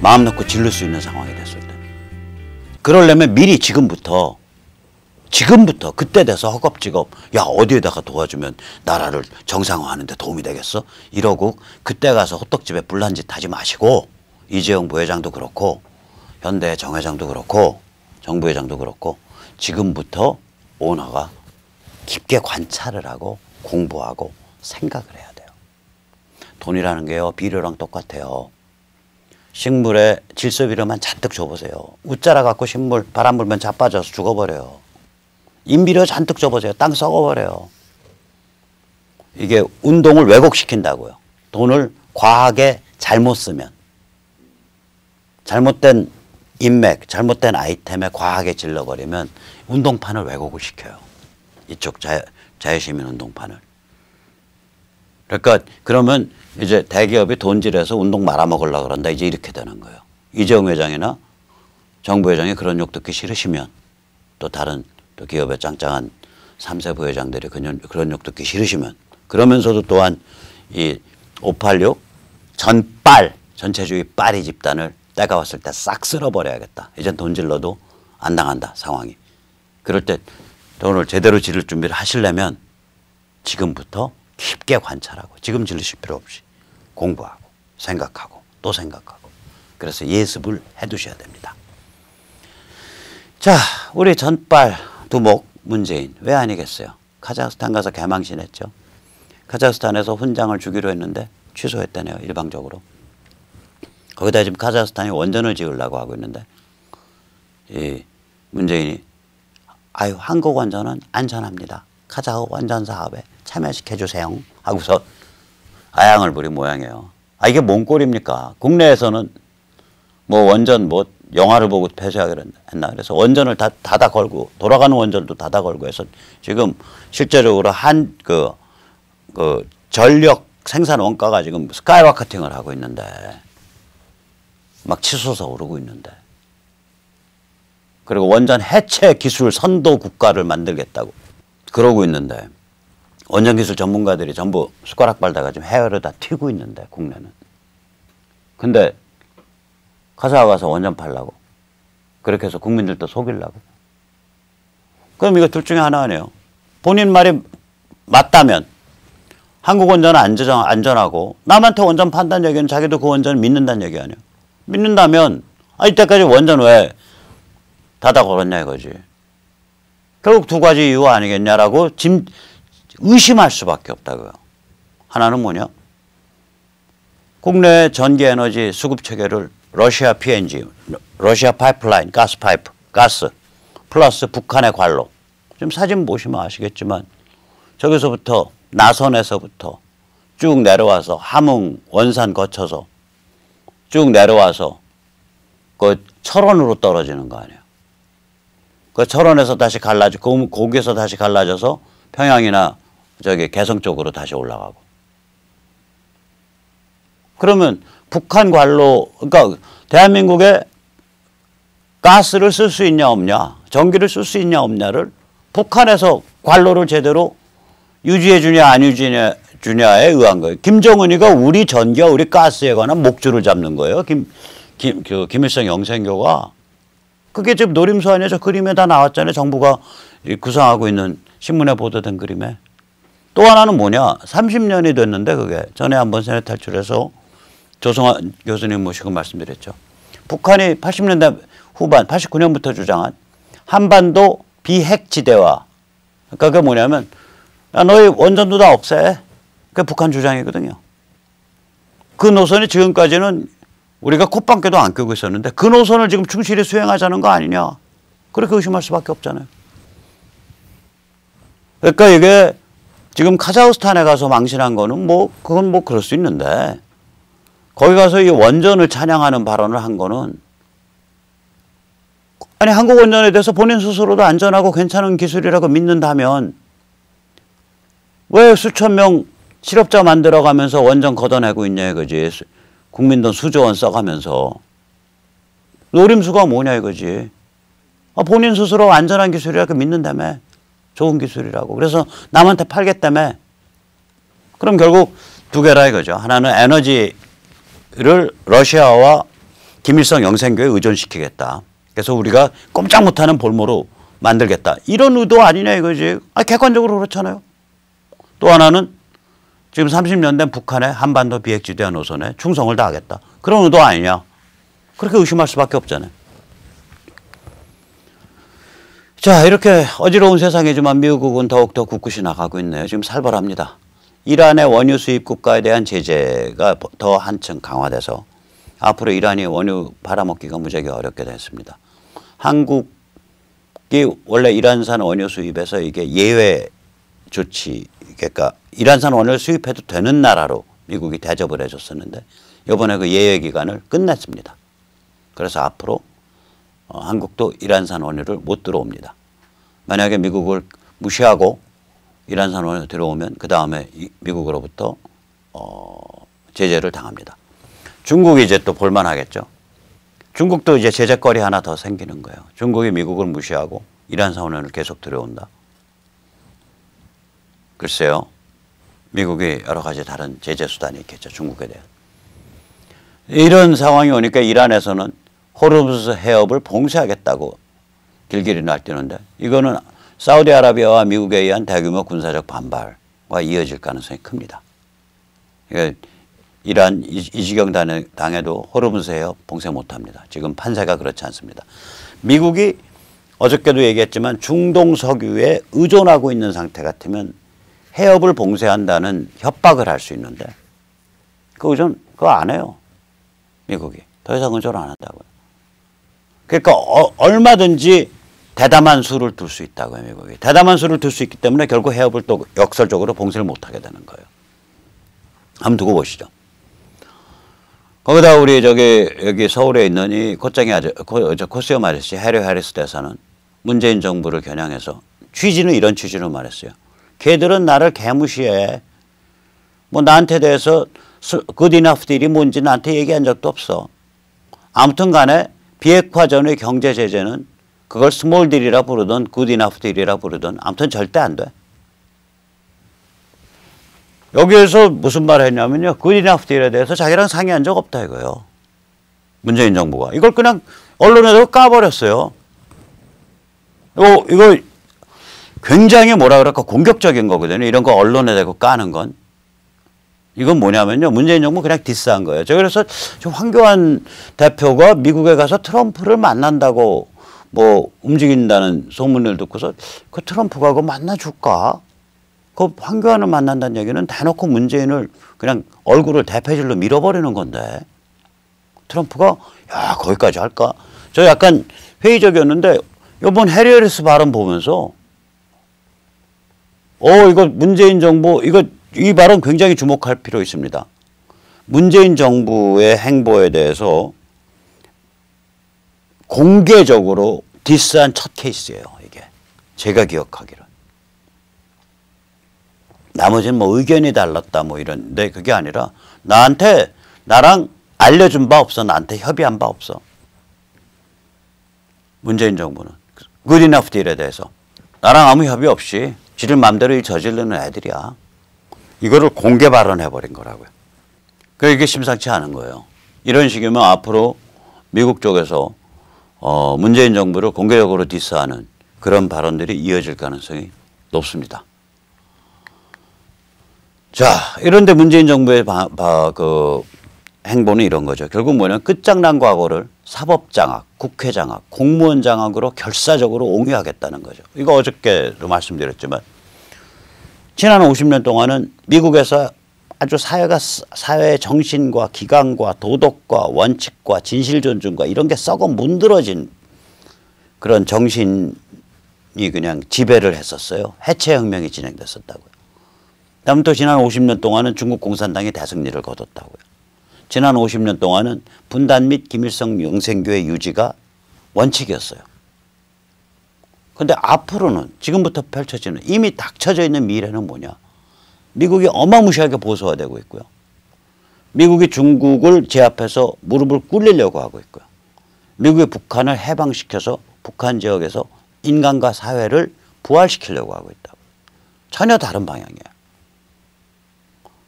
마음 놓고 질를 수 있는 상황이 됐을 때. 그러려면 미리 지금부터 그때 돼서 허겁지겁 야 어디에다가 도와주면 나라를 정상화하는 데 도움이 되겠어? 이러고 그때 가서 호떡집에 불난 짓 하지 마시고 이재용 부회장도 그렇고 현대 정 회장도 그렇고 정 부회장도 그렇고 지금부터 오너가 깊게 관찰을 하고 공부하고 생각을 해야 돼요. 돈이라는 게요 비료랑 똑같아요. 식물에 질소비료만 잔뜩 줘보세요. 웃자라 갖고 식물 바람 불면 자빠져서 죽어버려요. 인비료 잔뜩 줘보세요. 땅 썩어버려요. 이게 운동을 왜곡시킨다고요. 돈을 과하게 잘못 쓰면 잘못된 인맥, 잘못된 아이템에 과하게 질러버리면 운동판을 왜곡을 시켜요. 이쪽 자유시민 운동판을. 그러니까 그러면 이제 대기업이 돈질해서 운동 말아먹으려고 그런다. 이제 이렇게 되는 거예요. 이재용 회장이나 정부 회장이 그런 욕 듣기 싫으시면 또 다른 또 기업의 짱짱한 3세 부회장들이 그런 욕 듣기 싫으시면 그러면서도 또한 이 586 전빨 전체주의 빨이 집단을 때가 왔을 때 싹 쓸어버려야겠다. 이젠 돈 질러도 안 당한다 상황이. 그럴 때 돈을 제대로 지를 준비를 하시려면 지금부터 깊게 관찰하고 지금 지르실 필요 없이 공부하고 생각하고 또 생각하고 그래서 예습을 해두셔야 됩니다. 자, 우리 전빨 두목 문재인 왜 아니겠어요? 카자흐스탄 가서 개망신했죠. 카자흐스탄에서 훈장을 주기로 했는데 취소했다네요. 일방적으로. 거기다 지금 카자흐스탄이 원전을 지으려고 하고 있는데 이 문재인이 아유 한국 원전은 안전합니다. 카자흐 원전 사업에 참여시켜주세요 하고서 아양을 부린 모양이에요. 아 이게 뭔 꼴입니까? 국내에서는 뭐 원전 뭐 영화를 보고 폐쇄하기로 했나 그래서 원전을 닫아 걸고 돌아가는 원전도 닫아 걸고 해서 지금 실제적으로 그 전력 생산 원가가 지금 스카이워커팅을 하고 있는데 막 치솟아 오르고 있는데 그리고 원전 해체 기술 선도 국가를 만들겠다고 그러고 있는데 원전 기술 전문가들이 전부 숟가락 발다가 지금 해외로 다 튀고 있는데 국내는. 근데 카자흐 가서 원전 팔라고 그렇게 해서 국민들도 속이려고. 그럼 이거 둘 중에 하나 아니에요. 본인 말이 맞다면 한국 원전은 안전하고 남한테 원전 판다는 얘기는 자기도 그 원전을 믿는다는 얘기 아니에요. 믿는다면 이때까지 원전 왜 닫아 걸었냐 이거지. 결국 두 가지 이유 아니겠냐라고 의심할 수밖에 없다고요. 하나는 뭐냐? 국내 전기에너지 수급체계를 러시아 PNG, 러시아 파이프라인, 가스 플러스 북한의 관로. 지금 사진 보시면 아시겠지만 저기서부터 나선에서부터 쭉 내려와서 함흥, 원산 거쳐서 쭉 내려와서 그 철원으로 떨어지는 거 아니에요. 그 철원에서 다시 거기에서 다시 갈라져서 평양이나 저기 개성 쪽으로 다시 올라가고. 그러면 북한 관로, 그러니까 대한민국에 가스를 쓸 수 있냐 없냐, 전기를 쓸 수 있냐 없냐를 북한에서 관로를 제대로 유지해 주냐 안 유지해 주냐에 의한 거예요. 김정은이가 우리 전기와 우리 가스에 관한 목줄을 잡는 거예요. 김일성 영생교가. 그게 지금 노림수 아니에요. 저 그림에 다 나왔잖아요. 정부가 구상하고 있는 신문에 보도된 그림에. 또 하나는 뭐냐. 30년이 됐는데 그게 전에 한번 세뇌 탈출해서 조성환 교수님 모시고 말씀드렸죠. 북한이 80년대 후반 89년부터 주장한 한반도 비핵지대화. 그러니까 그게 뭐냐면 너희 원전도 다 없애. 그게 북한 주장이거든요. 그 노선이 지금까지는 우리가 콧방귀도 안 뀌고 있었는데 그 노선을 지금 충실히 수행하자는 거 아니냐. 그렇게 의심할 수밖에 없잖아요. 그러니까 이게 지금 카자흐스탄에 가서 망신한 거는 그건 그럴 수 있는데 거기 가서 이 원전을 찬양하는 발언을 한 거는 아니 한국 원전에 대해서 본인 스스로도 안전하고 괜찮은 기술이라고 믿는다면 왜 수천 명 실업자 만들어가면서 원전 걷어내고 있냐 이거지. 국민 돈 수조 원 써가면서. 노림수가 뭐냐 이거지. 본인 스스로 안전한 기술이라고 믿는다며. 좋은 기술이라고. 그래서 남한테 팔겠다며. 그럼 결국 두 개라 이거죠. 하나는 에너지를 러시아와 김일성 영생교에 의존시키겠다. 그래서 우리가 꼼짝 못하는 볼모로 만들겠다. 이런 의도 아니냐 이거지. 객관적으로 그렇잖아요. 또 하나는 지금 30년 된 북한의 한반도 비핵지대화 노선에 충성을 다하겠다. 그런 의도 아니냐. 그렇게 의심할 수밖에 없잖아요. 자, 이렇게 어지러운 세상이지만 미국은 더욱더 굳굳이 나가고 있네요. 지금 살벌합니다. 이란의 원유 수입 국가에 대한 제재가 더 한층 강화돼서 앞으로 이란이 원유 팔아먹기가 무지하게 어렵게 됐습니다. 한국이 원래 이란산 원유 수입에서 이게 예외 조치, 그러니까 이란산 원유를 수입해도 되는 나라로 미국이 대접을 해줬었는데 이번에 그 예외 기간을 끝냈습니다. 그래서 앞으로 한국도 이란산 원유를 못 들어옵니다. 만약에 미국을 무시하고 이란산 원유 들어오면 그 다음에 미국으로부터 제재를 당합니다. 중국이 이제 또 볼만하겠죠. 중국도 이제 제재거리 하나 더 생기는 거예요. 중국이 미국을 무시하고 이란산 원유를 계속 들여온다. 글쎄요. 미국이 여러 가지 다른 제재 수단이 있겠죠. 중국에 대한. 이런 상황이 오니까 이란에서는 호르무즈 해협을 봉쇄하겠다고 길길이 날뛰는데 이거는 사우디아라비아와 미국에 의한 대규모 군사적 반발과 이어질 가능성이 큽니다. 이란 이 지경 당해도 호르무즈 해협 봉쇄 못합니다. 지금 판세가 그렇지 않습니다. 미국이 어저께도 얘기했지만 중동 석유에 의존하고 있는 상태 같으면 해협을 봉쇄한다는 협박을 할 수 있는데 그거 안 해요. 미국이. 더 이상 의존 안 한다고요. 그러니까 얼마든지 대담한 수를 둘 수 있다고요. 미국이. 대담한 수를 둘 수 있기 때문에 결국 해협을 또 역설적으로 봉쇄를 못하게 되는 거예요. 한번 두고 보시죠. 거기다 우리 여기 서울에 있는 이 코스염 아저씨 해리 해리스 대사는 문재인 정부를 겨냥해서 취지는 이런 취지로 말했어요. 걔들은 나를 개무시해. 뭐 나한테 대해서 good enough 딜이 뭔지 나한테 얘기한 적도 없어. 아무튼 간에 비핵화 전의 경제 제재는 그걸 스몰 딜이라 부르든 good enough 딜이라 부르든 아무튼 절대 안 돼. 여기에서 무슨 말을 했냐면요. good enough 딜에 대해서 자기랑 상의한 적 없다 이거예요. 문재인 정부가. 이걸 그냥 언론에서 까버렸어요. 이거 굉장히 뭐라 그럴까 공격적인 거거든요. 이런 거 언론에 대고 까는 건. 이건 뭐냐면요. 문재인 정부 그냥 디스한 거예요. 그래서 황교안 대표가 미국에 가서 트럼프를 만난다고 뭐 움직인다는 소문을 듣고서 그 트럼프가 그거 만나줄까? 그 황교안을 만난다는 얘기는 대놓고 문재인을 그냥 얼굴을 대패질로 밀어버리는 건데 트럼프가 야 거기까지 할까? 저 약간 회의적이었는데 이번 해리 해리스 발언 보면서 이거 문재인 정부 이 발언 굉장히 주목할 필요 있습니다. 문재인 정부의 행보에 대해서 공개적으로 디스한 첫 케이스예요. 이게 제가 기억하기로. 나머지는 뭐 의견이 달랐다 뭐 이런데 그게 아니라 나랑 알려준 바 없어. 나한테 협의한 바 없어. 문재인 정부는 good enough 딜에 대해서 나랑 아무 협의 없이 지들 마음대로 저지르는 애들이야. 이거를 공개 발언해버린 거라고요. 그러니까 이게 심상치 않은 거예요. 이런 식이면 앞으로 미국 쪽에서 문재인 정부를 공개적으로 디스하는 그런 발언들이 이어질 가능성이 높습니다. 자, 이런데 문재인 정부의 그 행보는 이런 거죠. 결국 뭐냐면 끝장난 과거를 사법장악, 국회장악, 공무원 장악으로 결사적으로 옹유하겠다는 거죠. 이거 어저께도 말씀드렸지만 지난 50년 동안은 미국에서 아주 사회의 정신과 기강과 도덕과 원칙과 진실 존중과 이런 게 썩어 문드러진 그런 정신이 그냥 지배를 했었어요. 해체혁명이 진행됐었다고요. 그다음 또 지난 50년 동안은 중국 공산당이 대승리를 거뒀다고요. 지난 50년 동안은 분단 및 김일성 영생교의 유지가 원칙이었어요. 그런데 앞으로는 지금부터 펼쳐지는 이미 닥쳐져 있는 미래는 뭐냐. 미국이 어마무시하게 보수화되고 있고요. 미국이 중국을 제압해서 무릎을 꿇리려고 하고 있고요. 미국이 북한을 해방시켜서 북한 지역에서 인간과 사회를 부활시키려고 하고 있다고. 전혀 다른 방향이에요.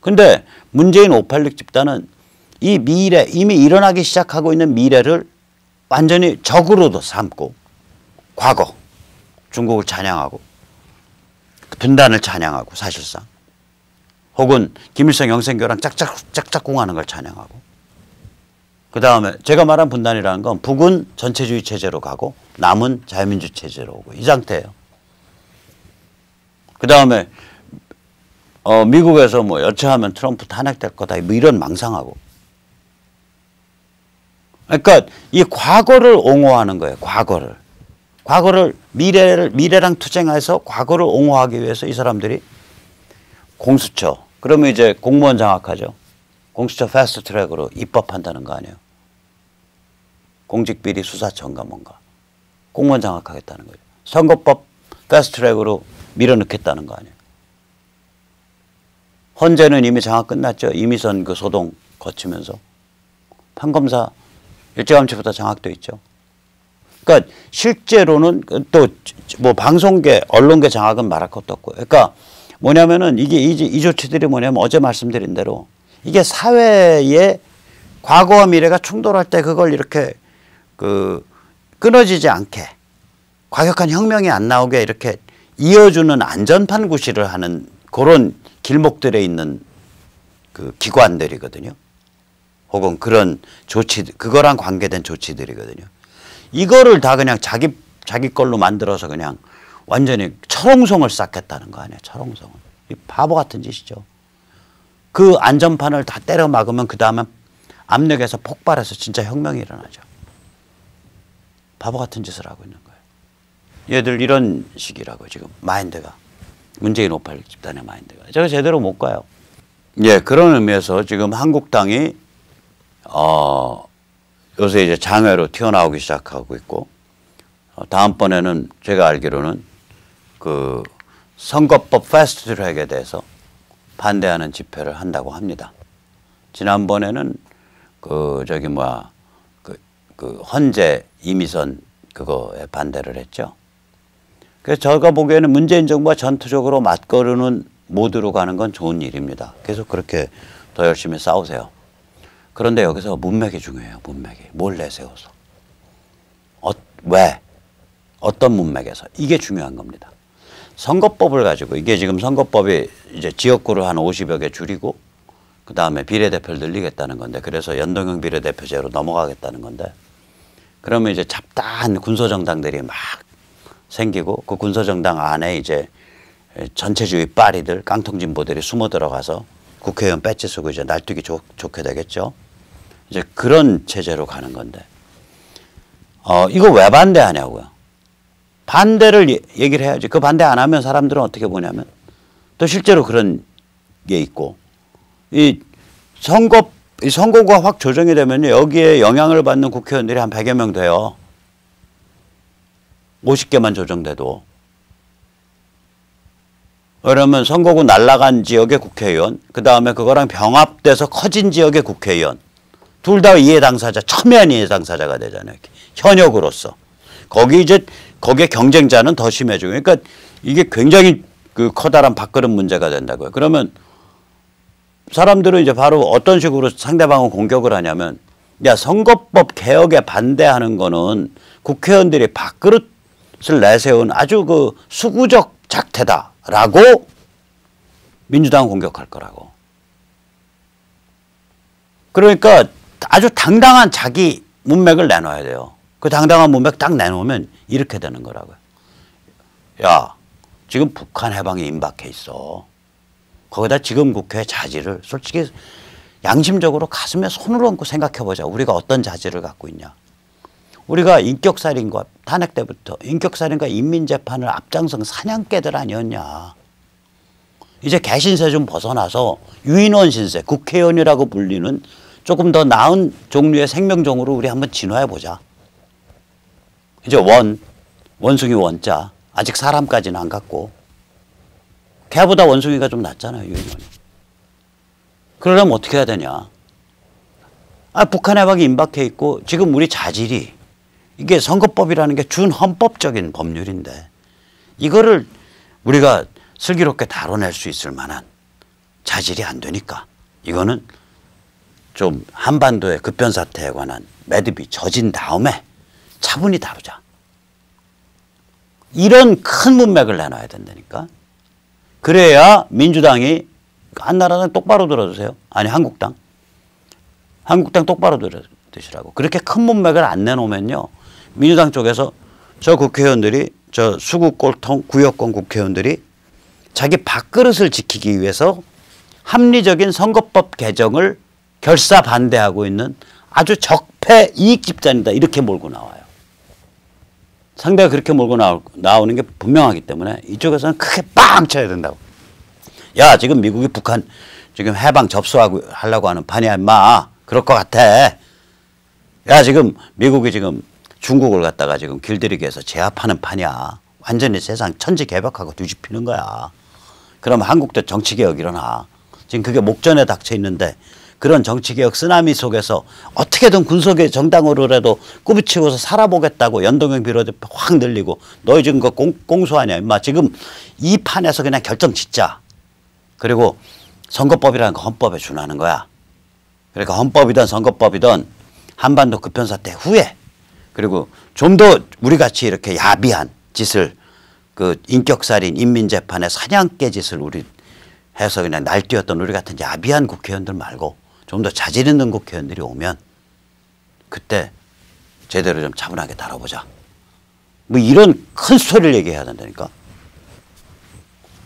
근데 문재인 586 집단은 이 미래, 이미 일어나기 시작하고 있는 미래를 완전히 적으로도 삼고 과거, 중국을 찬양하고 분단을 찬양하고 사실상 혹은 김일성 영생교랑 짝짝꿍하는 걸 찬양하고 그 다음에 제가 말한 분단이라는 건 북은 전체주의 체제로 가고 남은 자유민주 체제로 오고 이 상태예요. 그 다음에 미국에서 뭐 여차하면 트럼프 탄핵될 거다 뭐 이런 망상하고 그러니까 이 과거를 옹호하는 거예요. 과거를 미래랑 투쟁해서 과거를 옹호하기 위해서 이 사람들이 공수처 그러면 이제 공무원 장악하죠. 공수처 패스트 트랙으로 입법한다는 거 아니에요. 공직비리 수사처인가 뭔가. 공무원 장악하겠다는 거죠. 선거법 패스트 트랙으로 밀어넣겠다는 거 아니에요. 헌재는 이미 장악 끝났죠. 이미선 그 소동 거치면서. 판검사 일제감시보다 장악돼 있죠. 그러니까 실제로는 또 뭐 방송계, 언론계 장악은 말할 것도 없고. 그러니까 뭐냐면은 이게 이 조치들이 뭐냐면 어제 말씀드린 대로 이게 사회의 과거와 미래가 충돌할 때 그걸 이렇게 그 끊어지지 않게 과격한 혁명이 안 나오게 이렇게 이어주는 안전판 구실을 하는 그런 길목들에 있는 그 기관들이거든요. 혹은 그런 조치, 그거랑 관계된 조치들이거든요. 이거를 다 그냥 자기 걸로 만들어서 그냥 완전히 철옹성을 쌓겠다는 거 아니에요. 철옹성을. 이 바보 같은 짓이죠. 그 안전판을 다 때려 막으면 그 다음에 압력에서 폭발해서 진짜 혁명이 일어나죠. 바보 같은 짓을 하고 있는 거예요. 얘들 이런 식이라고 지금 마인드가. 문재인 586 집단의 마인드가. 제가 제대로 못 가요. 예, 그런 의미에서 지금 한국당이 요새 이제 장외로 튀어나오기 시작하고 있고 다음번에는 제가 알기로는 그 선거법 패스트 트랙에 대해서 반대하는 집회를 한다고 합니다. 지난번에는 그 저기 뭐야 그 헌재 이미선 그거에 반대를 했죠. 그래서 제가 보기에는 문재인 정부가 전투적으로 맞거르는 모드로 가는 건 좋은 일입니다. 계속 그렇게 더 열심히 싸우세요. 그런데 여기서 문맥이 중요해요. 문맥이. 뭘 내세워서. 왜? 어떤 문맥에서. 이게 중요한 겁니다. 선거법을 가지고 이게 지금 선거법이 이제 지역구를 한 50여 개 줄이고 그 다음에 비례대표를 늘리겠다는 건데 그래서 연동형 비례대표제로 넘어가겠다는 건데 그러면 이제 잡다한 군소정당들이 막 생기고 그 군소정당 안에 이제 전체주의 빠리들 깡통진보들이 숨어 들어가서 국회의원 배지 쓰고 이제 날뛰기 좋게 되겠죠. 이제 그런 체제로 가는 건데 이거 왜 반대하냐고요. 반대를 얘기를 해야지. 그 반대 안 하면 사람들은 어떻게 보냐면 또 실제로 그런 게 있고 이 선거가 확 조정이 되면 여기에 영향을 받는 국회의원들이 한 100여 명 돼요. 50개만 조정돼도. 그러면 선거구 날아간 지역의 국회의원, 그 다음에 그거랑 병합돼서 커진 지역의 국회의원, 둘 다 이해 당사자, 첨예한 이해 당사자가 되잖아요. 현역으로서. 거기에 경쟁자는 더 심해지고. 그러니까 이게 굉장히 그 커다란 밥그릇 문제가 된다고요. 그러면 사람들은 이제 바로 어떤 식으로 상대방을 공격을 하냐면, 야, 선거법 개혁에 반대하는 거는 국회의원들이 밥그릇을 내세운 아주 그 수구적 작태다라고 민주당은 공격할 거라고. 그러니까 아주 당당한 자기 문맥을 내놔야 돼요. 그 당당한 문맥 딱 내놓으면 이렇게 되는 거라고요. 야, 지금 북한 해방이 임박해 있어. 거기다 지금 국회 자질을 솔직히 양심적으로 가슴에 손을 얹고 생각해보자. 우리가 어떤 자질을 갖고 있냐. 우리가 인격살인과 탄핵 때부터 인격살인과 인민재판을 앞장선 사냥개들 아니었냐. 이제 개신세 좀 벗어나서 유인원 신세, 국회의원이라고 불리는 조금 더 나은 종류의 생명종으로 우리 한번 진화해보자. 이제 원숭이 원자. 아직 사람까지는 안 갔고. 개보다 원숭이가 좀 낫잖아요, 유인원이. 그러려면 어떻게 해야 되냐. 북한 해방이 임박해 있고 지금 우리 자질이 이게 선거법이라는 게 준헌법적인 법률인데 이거를 우리가 슬기롭게 다뤄낼 수 있을 만한 자질이 안 되니까 이거는 좀 한반도의 급변 사태에 관한 매듭이 젖은 다음에 차분히 다루자. 이런 큰 문맥을 내놔야 된다니까. 그래야 민주당이 한나라는 똑바로 들어주세요. 아니 한국당 똑바로 들으시라고. 그렇게 큰 문맥을 안 내놓으면요. 민주당 쪽에서 저 국회의원들이 저 수구꼴통 구역권 국회의원들이 자기 밥그릇을 지키기 위해서 합리적인 선거법 개정을 결사 반대하고 있는 아주 적폐 이익 집단이다. 이렇게 몰고 나와요. 상대가 그렇게 몰고 나오는 게 분명하기 때문에 이쪽에서는 크게 빵 쳐야 된다고. 야, 지금 미국이 북한 지금 해방 하려고 하는 판이야, 임마. 그럴 것 같아. 야, 지금 미국이 지금 중국을 갖다가 지금 길들이기 위해서 제압하는 판이야. 완전히 세상 천지개벽하고 뒤집히는 거야. 그럼 한국도 정치개혁 일어나. 지금 그게 목전에 닥쳐 있는데 그런 정치개혁 쓰나미 속에서 어떻게든 군속의 정당으로라도 꾸부치고서 살아보겠다고 연동형 비례대 확 늘리고 너희 지금 그 공소하냐 임마. 지금 이 판에서 그냥 결정 짓자. 그리고 선거법이라는 거 헌법에 준하는 거야. 그러니까 헌법이든 선거법이든 한반도 급변사태 후에 그리고 좀 더 우리같이 이렇게 야비한 짓을 그 인격살인 인민재판의 사냥개 짓을 우리 해서 그냥 날뛰었던 우리 같은 야비한 국회의원들 말고 좀 더 자질 있는 국회의원들이 오면 그때 제대로 좀 차분하게 다뤄보자. 뭐 이런 큰 스토리를 얘기해야 된다니까.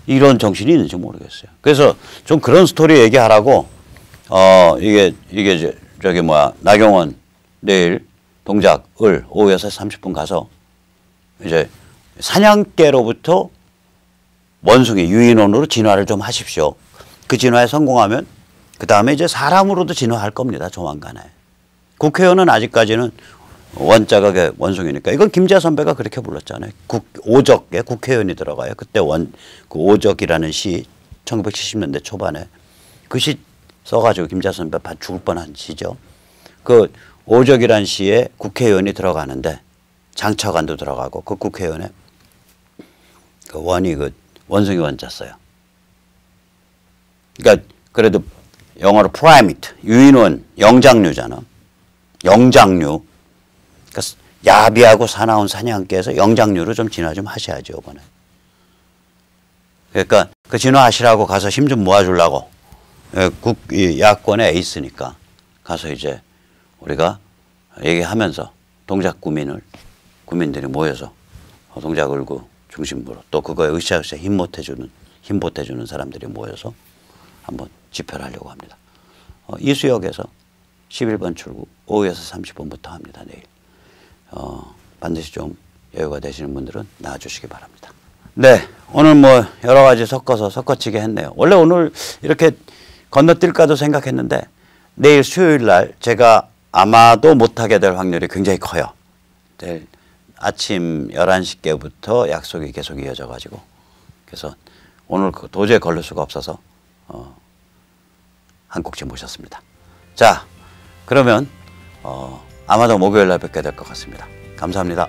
이런 정신이 있는지 모르겠어요. 그래서 좀 그런 스토리 얘기하라고 이게 저기 뭐야 나경원 내일 동작을 오후 6시 30분 가서 이제 사냥개로부터 원숭이 유인원으로 진화를 좀 하십시오. 그 진화에 성공하면 그 다음에 이제 사람으로도 진화할 겁니다. 조만간에. 국회의원은 아직까지는 원자가 원숭이니까. 이건 김재하 선배가 그렇게 불렀잖아요. 오적에 국회의원이 들어가요. 그때 그 오적이라는 시 1970년대 초반에 그 시 써가지고 김재하 선배 죽을 뻔한 시죠. 그 오적이라는 시에 국회의원이 들어가는데 장처관도 들어가고 그 국회의원에 그 원이 그 원숭이 원자 써요. 그러니까 그래도 영어로 프라이메이트, 유인원, 영장류잖아. 영장류. 그러니까 야비하고 사나운 사냥개에서 영장류로 좀 진화 좀 하셔야죠, 이번에. 그러니까 그 진화하시라고 가서 힘 좀 모아주려고. 야권의 에이스니까 가서 이제 우리가 얘기하면서 동작 구민들이 모여서 동작을구 중심부로 또 그거에 으쌰으쌰 힘 보태주는 사람들이 모여서 한번 집회를 하려고 합니다. 이수역에서 11번 출구 오후에서 30분부터 합니다. 내일. 반드시 좀 여유가 되시는 분들은 나와주시기 바랍니다. 네, 오늘 뭐 여러 가지 섞어치게 했네요. 원래 오늘 이렇게 건너뛸까도 생각했는데 내일 수요일 날 제가 아마도 못하게 될 확률이 굉장히 커요. 내일 아침 11시께부터 약속이 계속 이어져 가지고 그래서 오늘 도저히 걸릴 수가 없어서 한국지 모셨습니다. 자, 그러면 아마도 목요일 날 뵙게 될 것 같습니다. 감사합니다.